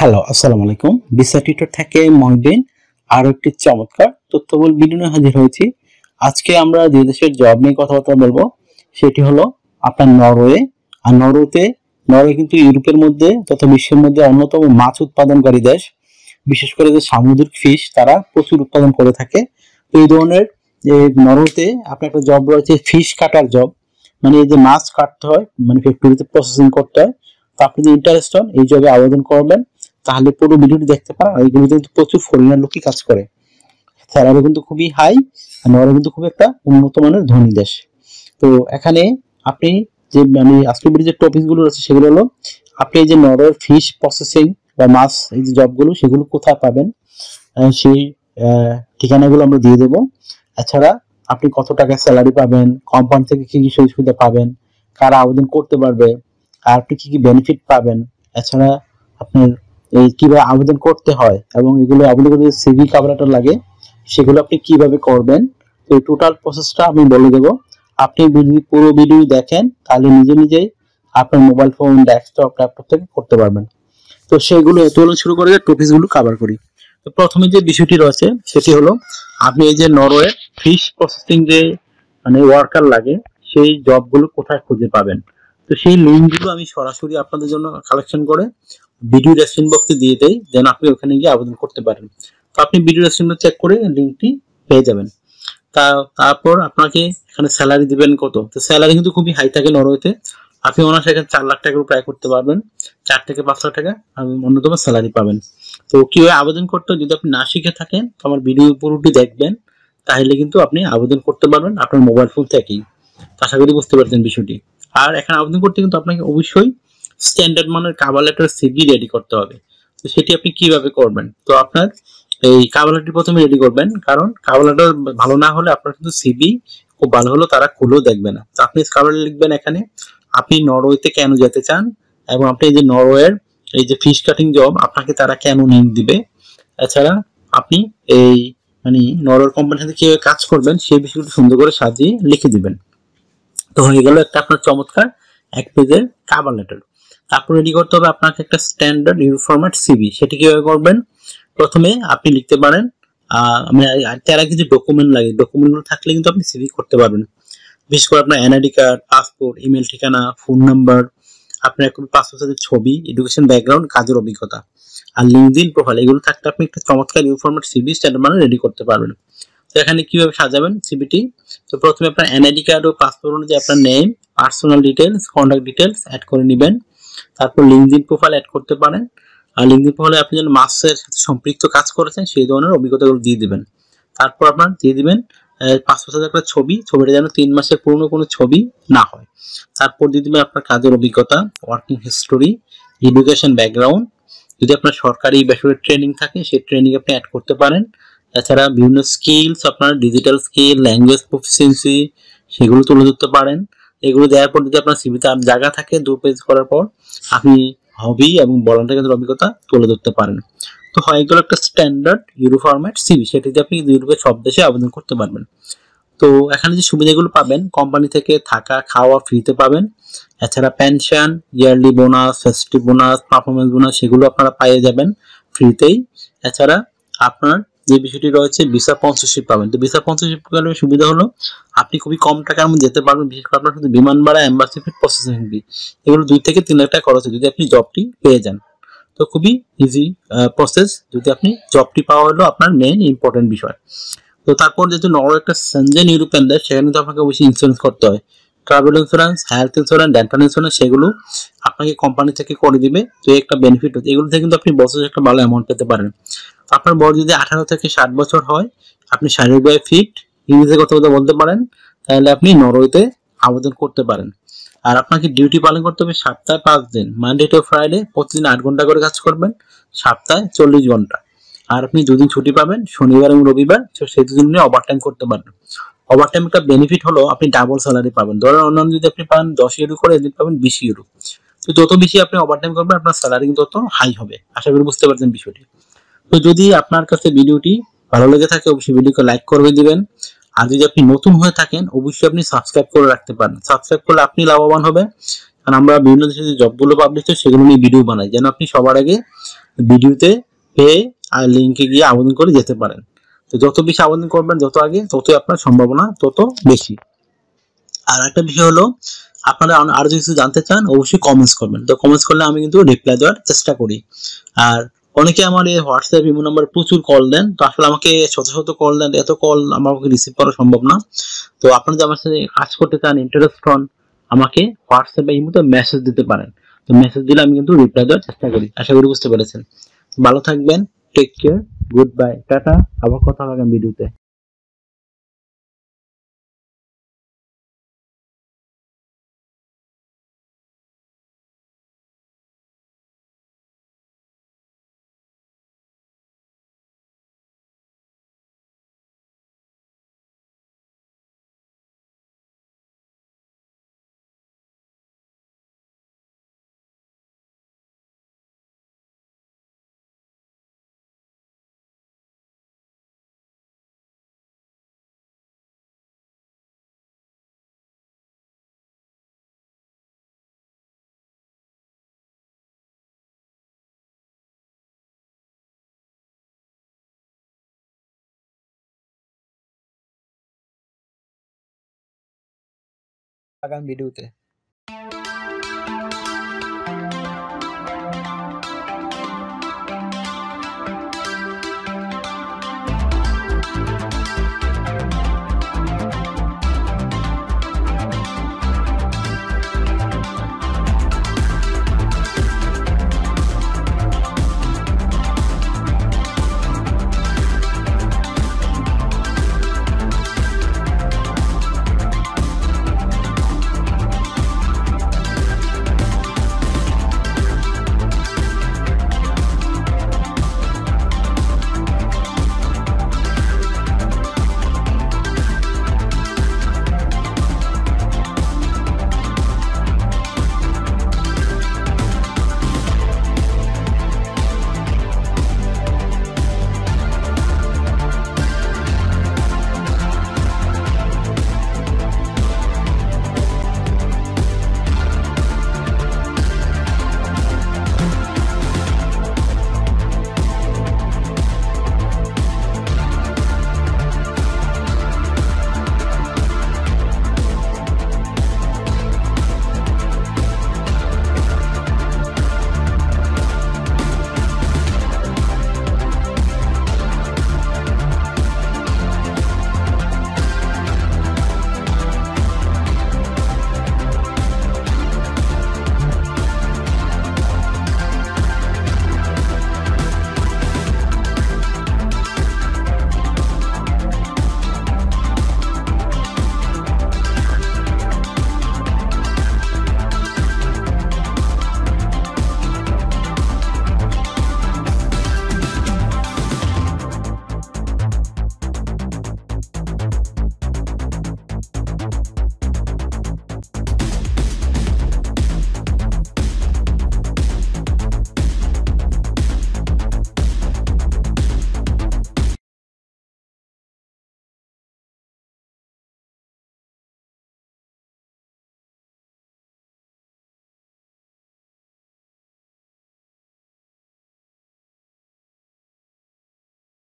Hello, আসসালামু আলাইকুম। বিসা tutor থেকে মহিউদ্দিন আরো একটি চমৎকার তথ্যবহুল ভিডিও নিয়ে হাজির হয়েছি। আজকে আমরা যে দেশের জব নিয়ে কথাবার্তা বলবো সেটি হলো আপনার নরওয়ে। আর নরওয়ে কিন্তু ইউরোপের মধ্যে তথা বিশ্বের মধ্যে অন্যতম মাছ উৎপাদনকারী দেশ। বিশেষ করে যে সামুদ্রিক ফিশ তারা প্রচুর উৎপাদন করে থাকে। তো এই ধরনের যে নরওয়েতে আপনার একটা জব রয়েছে ফিশ কাটার জব, মানে এই যে মাছ কাটতে হয়, মানে ফ্যাক্টরিতে প্রসেসিং করতে হয়। তো আপনি যদি ইন্টারেস্ট হন এই জবে আবেদন করবেন তাহলে পুরো ভিডিওটি দেখতে পারেন। আর এগুলোতে কিন্তু প্রচুর ফরেনার লোকই কাজ করে, স্যালারি কিন্তু খুবই হাই। আর নরওয়ে কিন্তু খুব একটা উন্নত মানের ধনী দেশ। তো এখানে আপনি যে মানে আজকের ভিডিও যে টপিক গুলো রয়েছে সেগুলো হলো আপনি এই যে নরওয়ের ফিশ প্রসেসিং বা মাছ এই যে জবগুলো সেগুলো কোথায় পাবেন, সেই ঠিকানাগুলো আমরা দিয়ে দেবো। এছাড়া আপনি কত টাকা স্যালারি পাবেন, কোম্পানি থেকে কি কি সুযোগ সুবিধা পাবেন, কারা আবেদন করতে পারবে, আর আপনি কি কি বেনিফিট পাবেন। এছাড়া আপনার এই কিভাবে আবেদন করতে হয় এবং এগুলো আবেদন করতে সিভি কভার লেটার লাগে সেগুলো আপনি কিভাবে করবেন, তো এই টোটাল প্রসেসটা আমি বলে দেবো। আপনি যদি পুরো ভিডিও দেখেন তাহলে নিজে নিজেই আপনার মোবাইল ফোন, ডেস্কটপ, ল্যাপটপ থেকে করতে পারবেন। তো সেগুলো চলুন শুরু করে টপিকস গুলো কভার করি। তো প্রথমে যে বিষয়টি রয়েছে সেটি হলো আপনি এই যে নরওয়ে ফিশ প্রসেসিং যে মানে ওয়ার্কার লাগে সেই জবগুলো কোথায় খুঁজে পাবেন। তো সেই লিঙ্কগুলো আমি সরাসরি আপনাদের জন্য কালেকশন করে ভিডিও ডেসক্রিপশন বক্সে দিয়ে দেই, যেন আপনি ওখানে গিয়ে আবেদন করতে পারেন। তো আপনি ভিডিও ডেসক্রিপশন চেক করে লিঙ্কটি পেয়ে যাবেন। তারপর আপনাকে এখানে স্যালারি দিবেন কত। তো স্যালারি কিন্তু খুবই হাই থাকে নরওয়েতে। আপনি অনার্স এখানে 4 লাখ টাকার উপর আয় করতে পারবেন। 4 থেকে 5 লাখ টাকা অন্যতম স্যালারি পাবেন। তো কিভাবে আবেদন করতে হয় যদি আপনি না শিখে থাকেন তো আমার ভিডিও পুরোটি দেখবেন, তাহলে কিন্তু আপনি আবেদন করতে পারবেন আপনার মোবাইল ফোন থেকেই। আশা করি বুঝতে পারছেন বিষয়টি। আর এখানে আবেদন করতে কিন্তু আপনাকে অবশ্যই স্ট্যান্ডার্ড মানের কভার লেটার সিভি রেডি করতে হবে। তো সেটি আপনি কিভাবে করবেন, তো আপনার এই কভার লেটার প্রথমে রেডি করবেন, কারণ কভার লেটার ভালো না হলে আপনার কিন্তু সিভি খুব ভালো হলো তারা খুলেও দেখবে না। তো আপনি কভার লিখবেন এখানে আপনি নরওয়েতে কেন যেতে চান এবং আপনি এই যে নরওয়ের এই যে ফিশ কাটিং জব আপনাকে তারা কেন নিয়োগ দিবে। এছাড়া আপনি এই মানে নরওয়ের কোম্পানির সাথে কিভাবে কাজ করবেন সেই বিষয়গুলো সুন্দর করে সাজিয়ে লিখে দিবেন। তো হয়ে গেল একটা আপনার চমৎকার 1 পেজের কভার লেটার। তারপর রেডি করতে হবে আপনাকে একটা স্ট্যান্ডার্ড ইউরো ফরম্যাট সিভি। সেটি কিভাবে করবেন, প্রথমে আপনি লিখতে পারেন আমি তার আগে যে ডকুমেন্ট লাগে ডকুমেন্টগুলো থাকলে কিন্তু আপনি সিভি করতে পারবেন। বিশেষ করে আপনার এনআইডি কার্ড, পাসপোর্ট, ইমেল ঠিকানা, ফোন নাম্বার, আপনার একটা পাসপোর্ট সাইজের ছবি, এডুকেশন ব্যাকগ্রাউন্ড, কাজের অভিজ্ঞতা আর লিঙ্কডইন প্রোফাইল, এগুলো থাকলে আপনি একটা চমৎকার ইউরো ফরম্যাট সিভি স্ট্যান্ডার্ড মানে রেডি করতে পারবেন। তো এখানে কিভাবে সাজাবেন সিভিটি, তো প্রথমে আপনার এনআইডি কার্ড ও পাসপোর্ট অনুযায়ী আপনার name, personal details, contact details add করে নেবেন। তারপর লিঙ্কডইন প্রোফাইল অ্যাড করতে পারেন। আর লিঙ্কডইন প্রোফাইলে আপনি যেন মাসের সাথে সম্পৃক্ত কাজ করেছেন সেই ধরনের অভিজ্ঞতাগুলো দিয়ে দিবেন। তারপর আপনার দিয়ে দিবেন পাসপোর্ট সাইজের একটা ছবিটা যেন 3 মাসের পুরনো কোনো ছবি না হয়। তারপর দিয়ে দিবেন আপনার কাজের অভিজ্ঞতা, ওয়ার্কিং হিস্টোরি, এডুকেশন ব্যাকগ্রাউন্ড, যদি আপনার সরকারি বেসরকারি ট্রেনিং থাকে সেই ট্রেনিং আপনি অ্যাড করতে পারেন। এছাড়া বিভিন্ন স্কিলস, আপনার ডিজিটাল স্কিল, ল্যাঙ্গুয়েজ প্রফিসিয়েন্সি সেগুলো তুলে ধরতে পারেন। এগুলো দেওয়ার পর যদি আপনার সিভিতে জায়গা থাকে 2 পেজ করার পর আপনি হবি এবং ভলান্টিয়ার কাজের অভিজ্ঞতা তুলে ধরতে পারেন। তো হয়ে গেল একটা স্ট্যান্ডার্ড ইউরো ফরম্যাট সিভি, সেটিতে আপনি ইউরোপের সব দেশে আবেদন করতে পারবেন। তো এখানে যে সুবিধাগুলো পাবেন, কোম্পানি থেকে থাকা খাওয়া ফ্রিতে পাবেন। এছাড়া pension, yearly bonus, festive bonus, performance bonus সেগুলো আপনারা পেয়ে যাবেন ফ্রিতেই। এছাড়া আপনার যে বিষয়টি রয়েছে ভিসা স্পন্সরশিপ পাবেন। তো ভিসা স্পন্সরশিপ পেলে সুবিধা হলো আপনি খুবই কম টাকার মধ্যে যেতে পারবেন। বিশেষ করে আপনার শুধু বিমান ভাড়া, এম্বাসি ফি, প্রসেসিং ফি এগুলো 2 থেকে 3 লাখ টাকা খরচ হয় যদি আপনি জবটি পেয়ে যান। তো খুবই ইজি প্রসেস যদি আপনি জবটি পাওয়া হলো আপনার মেইন ইম্পর্টেন্ট বিষয়। তো তারপর যেহেতু নরওয়ে একটা সেনজেন ইউরোপিয়ান দেশ সেখানে তো আপনাকে অবশ্যই ইন্স্যুরেন্স করতে হয়। Travel insurance, health insurance, dental insurance সেগুলো আপনাকে কোম্পানি থেকে করে দিবে। তো একটা বেনিফিট হচ্ছে এগুলো থেকে কিন্তু আপনি বছরে একটা ভালো অ্যামাউন্ট পেতে পারেন। আপনার বয়স যদি 18 থেকে 60 বছর হয়, আপনি শারীরিকভাবে ফিট, ইংরেজিতে কথা বলতে পারেন, তাহলে আপনি নরওয়েতে আবেদন করতে পারেন। আর আপনাকে ডিউটি পালন করতে হবে সপ্তাহে 5 দিন, মানডে টু ফ্রাইডে প্রতিদিন 8 ঘন্টা করে কাজ করবেন, সপ্তাহে 40 ঘন্টা। আর আপনি 2 দিন ছুটি পাবেন, শনিবার এবং রবিবার, সেই 2 দিন নিয়ে ওভারটাইম করতে পারবেন। ওভারটাইম একটা বেনিফিট হলো আপনি ডাবল স্যালারি পাবেন। ধরেন অন্যান্য যদি আপনি পান 10 ইউরো করে, এদিন পাবেন 20 ইউরো। তো যত বেশি আপনি ওভারটাইম করবেন আপনার স্যালারি কিন্তু তত হাই হবে। আশা করি বুঝতে পারছেন বিষয়টি। তো যদি আপনার কাছে ভিডিওটি ভালো লেগে থাকে অবশ্যই ভিডিওকে লাইক করে দিবেন। আর যদি আপনি নতুন হয়ে থাকেন অবশ্যই আপনি সাবস্ক্রাইব করে রাখতে পারেন। সাবস্ক্রাইব করলে আপনি লাভবান হবেন, কারণ আমরা বিভিন্ন দেশে যে জবগুলো পাবলিশ হয় সেগুলো নিয়ে ভিডিও বানাই, যেন আপনি সবার আগে ভিডিওতে পেয়ে আর লিঙ্কে গিয়ে আবেদন করে যেতে পারেন। তো যত বেশি আবেদন করবেন যত আগে, ততই আপনার সম্ভাবনা তত বেশি। আর একটা বিষয় হলো, আপনারা আরো কিছু জানতে চান অবশ্যই কমেন্টস করবেন। তো কমেন্টস করলে আমি কিন্তু রিপ্লাই দেওয়ার চেষ্টা করি। আর অনেকে আমার এই হোয়াটসঅ্যাপ ইমো নাম্বার প্রচুর কল দেন, তো আসলে আমাকে শত শত কল দেন, এত কল আমাকে রিসিভ করা সম্ভব না। তো আপনারা যদি আমার সাথে কাজ করতে চান, ইন্টারেস্ট হন, আমাকে হোয়াটসঅ্যাপে ইমোতে মেসেজ দিতে পারেন। তো মেসেজ দিলে আমি কিন্তু রিপ্লাই দেওয়ার চেষ্টা করি। আশা করি বুঝতে পেরেছেন। ভালো থাকবেন, take care, good bye, tata. আবার কথা হবে আগামী ভিডিওতে। আগামী ভিডিওতে।